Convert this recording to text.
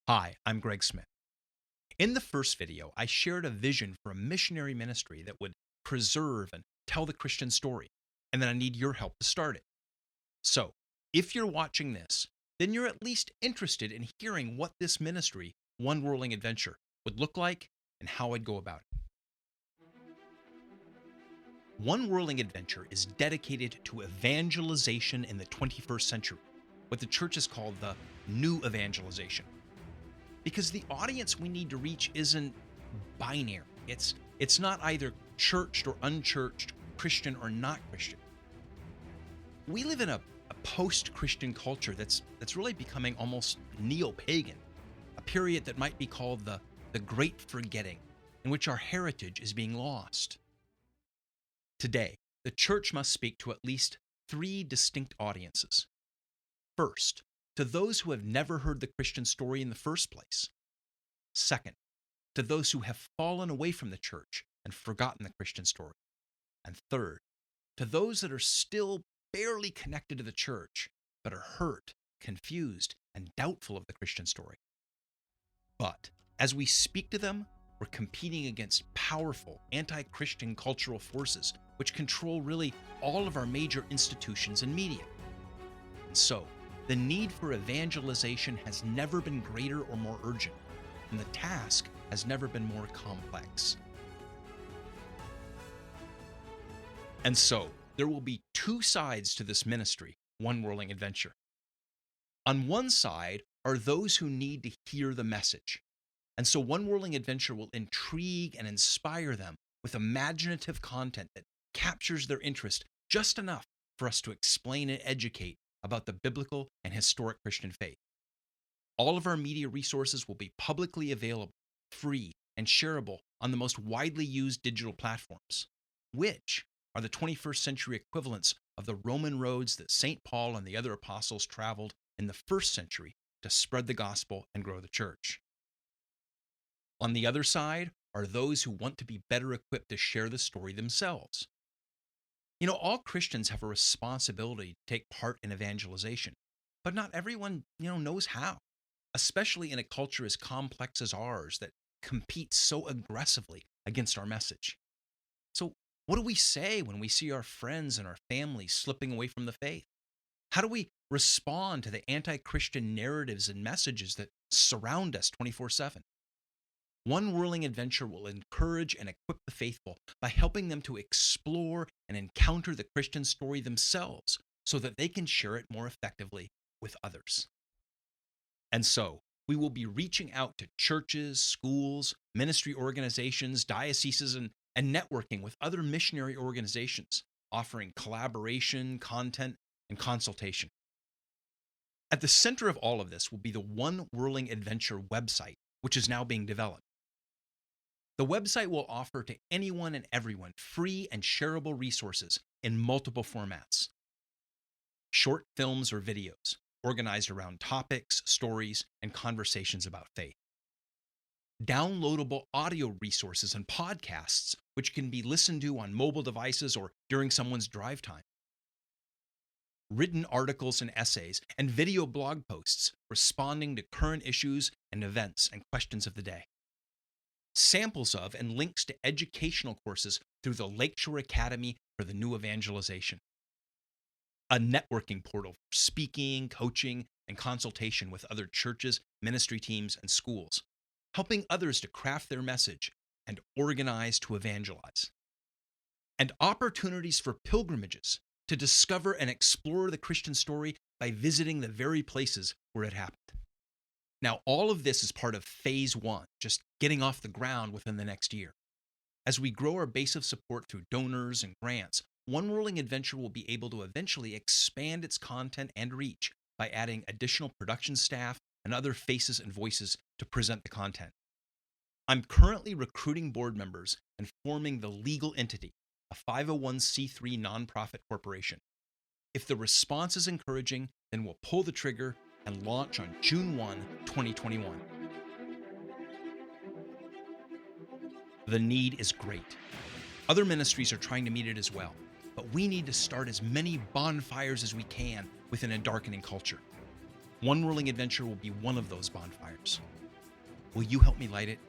Hi, I'm Greg Smith. In the first video, I shared a vision for a missionary ministry that would preserve and tell the Christian story, and that I need your help to start it. So, if you're watching this, then you're at least interested in hearing what this ministry, One Whirling Adventure, would look like and how I'd go about it. One Whirling Adventure is dedicated to evangelization in the 21st century, what the church has called the New Evangelization. Because the audience we need to reach isn't binary. It's not either churched or unchurched, Christian or not Christian. We live in a post-Christian culture that's really becoming almost neo-pagan, a period that might be called the Great Forgetting, in which our heritage is being lost. Today, the church must speak to at least three distinct audiences. First, to those who have never heard the Christian story in the first place. Second, to those who have fallen away from the church and forgotten the Christian story. And third, to those that are still barely connected to the church, but are hurt, confused, and doubtful of the Christian story. But as we speak to them, we're competing against powerful anti-Christian cultural forces which control really all of our major institutions and media. And so, the need for evangelization has never been greater or more urgent, and the task has never been more complex. And so, there will be two sides to this ministry, One Whirling Adventure. On one side are those who need to hear the message, and so One Whirling Adventure will intrigue and inspire them with imaginative content that captures their interest just enough for us to explain and educate about the biblical and historic Christian faith. All of our media resources will be publicly available, free, and shareable on the most widely used digital platforms, which are the 21st century equivalents of the Roman roads that St. Paul and the other apostles traveled in the first century to spread the gospel and grow the church. On the other side are those who want to be better equipped to share the story themselves. All Christians have a responsibility to take part in evangelization, but not everyone, knows how, especially in a culture as complex as ours that competes so aggressively against our message. So, what do we say when we see our friends and our families slipping away from the faith? How do we respond to the anti-Christian narratives and messages that surround us 24/7? One Whirling Adventure will encourage and equip the faithful by helping them to explore and encounter the Christian story themselves so that they can share it more effectively with others. And so, we will be reaching out to churches, schools, ministry organizations, dioceses, and networking with other missionary organizations, offering collaboration, content, and consultation. At the center of all of this will be the One Whirling Adventure website, which is now being developed. The website will offer to anyone and everyone free and shareable resources in multiple formats. Short films or videos organized around topics, stories, and conversations about faith. Downloadable audio resources and podcasts, which can be listened to on mobile devices or during someone's drive time. Written articles and essays and video blog posts responding to current issues and events and questions of the day. Samples of and links to educational courses through the Lakeshore Academy for the New Evangelization. A networking portal for speaking, coaching, and consultation with other churches, ministry teams, and schools, helping others to craft their message and organize to evangelize. And opportunities for pilgrimages to discover and explore the Christian story by visiting the very places where it happened. Now, all of this is part of phase one, just getting off the ground within the next year. As we grow our base of support through donors and grants, One Whirling Adventure will be able to eventually expand its content and reach by adding additional production staff and other faces and voices to present the content. I'm currently recruiting board members and forming the legal entity, a 501c3 nonprofit corporation. If the response is encouraging, then we'll pull the trigger and launch on June 1, 2021. The need is great. Other ministries are trying to meet it as well, but we need to start as many bonfires as we can within a darkening culture. One Whirling Adventure will be one of those bonfires. Will you help me light it?